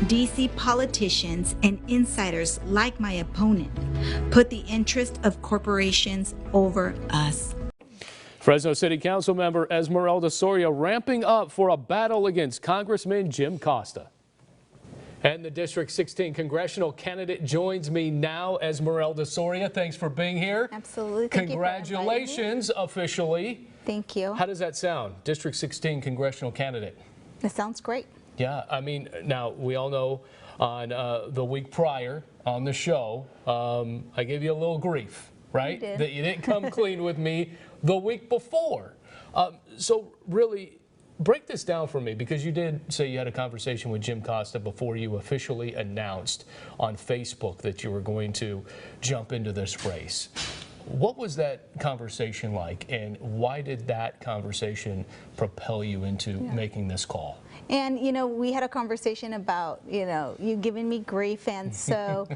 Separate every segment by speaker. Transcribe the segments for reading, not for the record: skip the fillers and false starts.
Speaker 1: DC politicians and insiders like my opponent put the interest of corporations over us.
Speaker 2: Fresno City Council member Esmeralda Soria ramping up for a battle against Congressman Jim Costa. And the District 16 congressional candidate joins me now. Esmeralda Soria, thanks for being here.
Speaker 3: Absolutely.
Speaker 2: Congratulations officially.
Speaker 3: Thank you.
Speaker 2: How does that sound? District 16 congressional candidate.
Speaker 3: That sounds great.
Speaker 2: Yeah, I mean, now we all know on the week prior on the show, I gave you a little grief, right? That you didn't come clean with me the week before. So really, break this down for me, because you did say you had a conversation with Jim Costa before you officially announced on Facebook that you were going to jump into this race. What was that conversation like, and why did that conversation propel you into making this call?
Speaker 3: And, you know, we had a conversation about, you giving me grief, and so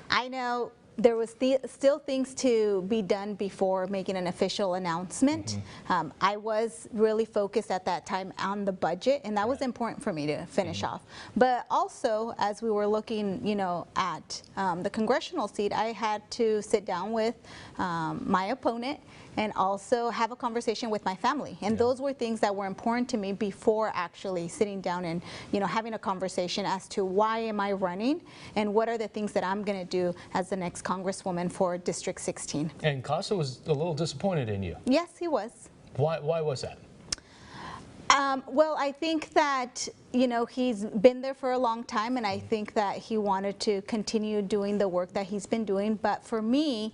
Speaker 3: I know there was still things to be done before making an official announcement. I was really focused at that time on the budget, and that was important for me to finish off. But also, as we were looking, at the congressional seat, I had to sit down with my opponent and also have a conversation with my family. And those were things that were important to me before actually sitting down and, having a conversation as to why am I running and what are the things that I'm going to do as the next Congresswoman for District 16.
Speaker 2: And Costa was a little disappointed in you.
Speaker 3: Yes, he was.
Speaker 2: Why was that?
Speaker 3: Well, I think that, he's been there for a long time, and I think that he wanted to continue doing the work that he's been doing. But for me,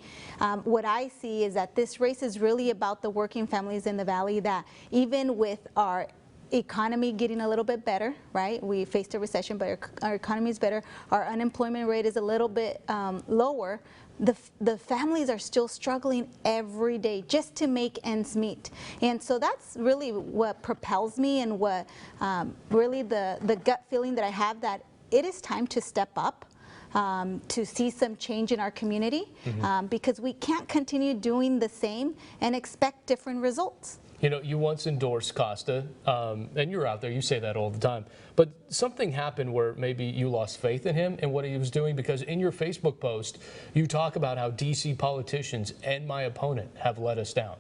Speaker 3: what I see is that this race is really about the working families in the Valley, that even with our economy getting a little bit better, right? We faced a recession, but our economy is better. Our unemployment rate is a little bit lower. The families are still struggling every day just to make ends meet. And so that's really what propels me, and what really the gut feeling that I have, that it is time to step up. To see some change in our community, because we can't continue doing the same and expect different results.
Speaker 2: You once endorsed Costa, and you're out there, you say that all the time, but something happened where maybe you lost faith in him and what he was doing, because in your Facebook post, you talk about how DC politicians and my opponent have let us down.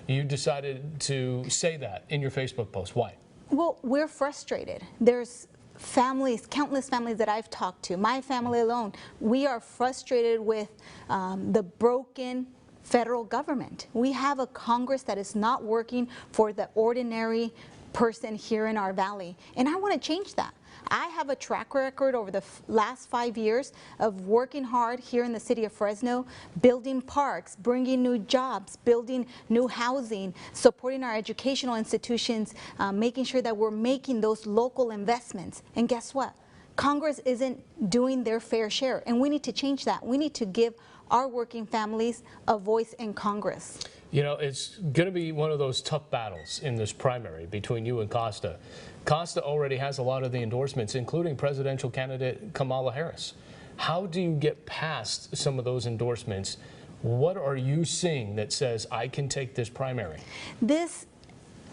Speaker 2: You decided to say that in your Facebook post. Why? Well,
Speaker 3: we're frustrated. There's families, countless families that I've talked to, my family alone, we are frustrated with the broken federal government. We have a Congress that is not working for the ordinary person here in our valley, and I want to change that. I have a track record over the last 5 years of working hard here in the city of Fresno, building parks, bringing new jobs, building new housing, supporting our educational institutions, making sure that we're making those local investments. And guess what? Congress isn't doing their fair share, and we need to change that. We need to give our working families a voice in Congress.
Speaker 2: It's going to be one of those tough battles in this primary between you and Costa. Costa already has a lot of the endorsements, including presidential candidate Kamala Harris. How do you get past some of those endorsements? What are you seeing that says, I can take this primary?
Speaker 3: This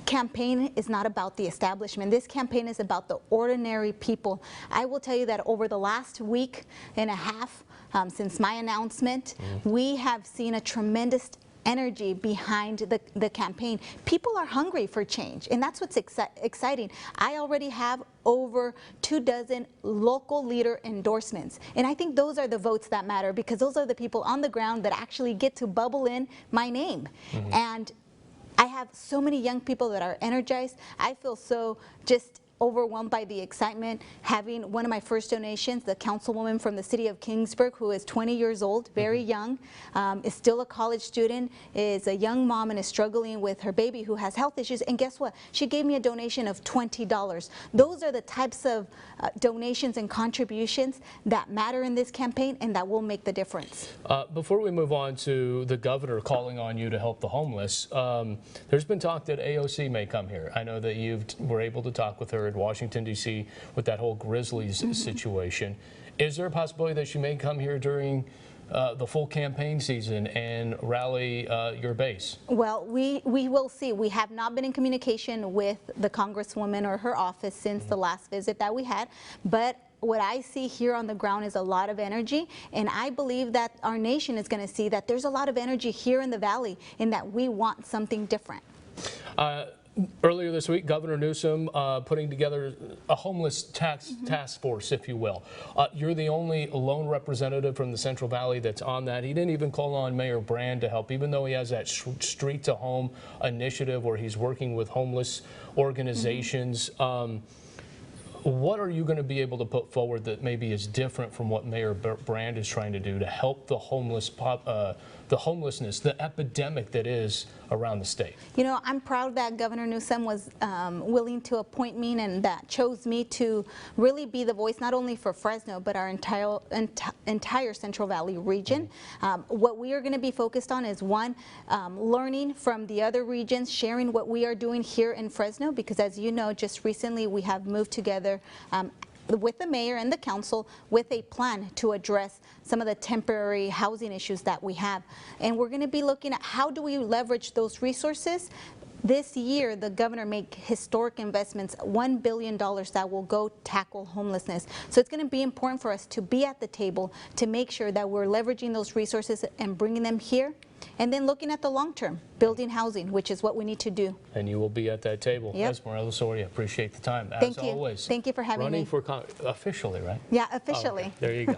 Speaker 3: campaign is not about the establishment. This campaign is about the ordinary people. I will tell you that over the last week and a half, since my announcement, we have seen a tremendous energy behind the campaign. People are hungry for change, and that's what's exciting. I already have over 24 local leader endorsements, and I think those are the votes that matter, because those are the people on the ground that actually get to bubble in my name. And I have so many young people that are energized. I feel so just overwhelmed by the excitement, having one of my first donations, the councilwoman from the city of Kingsburg, who is 20 years old, very young, is still a college student, is a young mom, and is struggling with her baby who has health issues. And guess what? She gave me a donation of $20. Those are the types of donations and contributions that matter in this campaign, and that will make the difference.
Speaker 2: Before we move on to the governor calling on you to help the homeless, there's been talk that AOC may come here. I know that you were able to talk with her in Washington, D.C. with that whole Grizzlies situation. Is there a possibility that she may come here during the full campaign season and rally your base?
Speaker 3: Well, we will see. We have not been in communication with the Congresswoman or her office since the last visit that we had, but what I see here on the ground is a lot of energy, and I believe that our nation is going to see that there's a lot of energy here in the Valley and that we want something different.
Speaker 2: Earlier this week, Governor Newsom putting together a homeless task force, if you will. You're the only lone representative from the Central Valley that's on that. He didn't even call on Mayor Brand to help, even though he has that Street to Home initiative where he's working with homeless organizations. What are you going to be able to put forward that maybe is different from what Mayor Brand is trying to do to help the homelessness, the epidemic that is around the state? You know,
Speaker 3: I'm proud that Governor Newsom was willing to appoint me and that chose me to really be the voice not only for Fresno but our entire Central Valley region. What we are going to be focused on is one, learning from the other regions, sharing what we are doing here in Fresno, because as you know, just recently we have moved together with the mayor and the council with a plan to address some of the temporary housing issues that we have. And we're going to be looking at how do we leverage those resources. This year, the governor made historic investments, $1 billion that will go tackle homelessness. So it's going to be important for us to be at the table to make sure that we're leveraging those resources and bringing them here. And then looking at the long term, building housing, which is what we need to do.
Speaker 2: And you will be at that table.
Speaker 3: Yep.
Speaker 2: Esmeralda Soria, appreciate the time,
Speaker 3: Thank
Speaker 2: as
Speaker 3: you.
Speaker 2: always.
Speaker 3: Thank you for having me.
Speaker 2: Running for officially, right?
Speaker 3: Yeah, officially.
Speaker 2: Okay, there you go.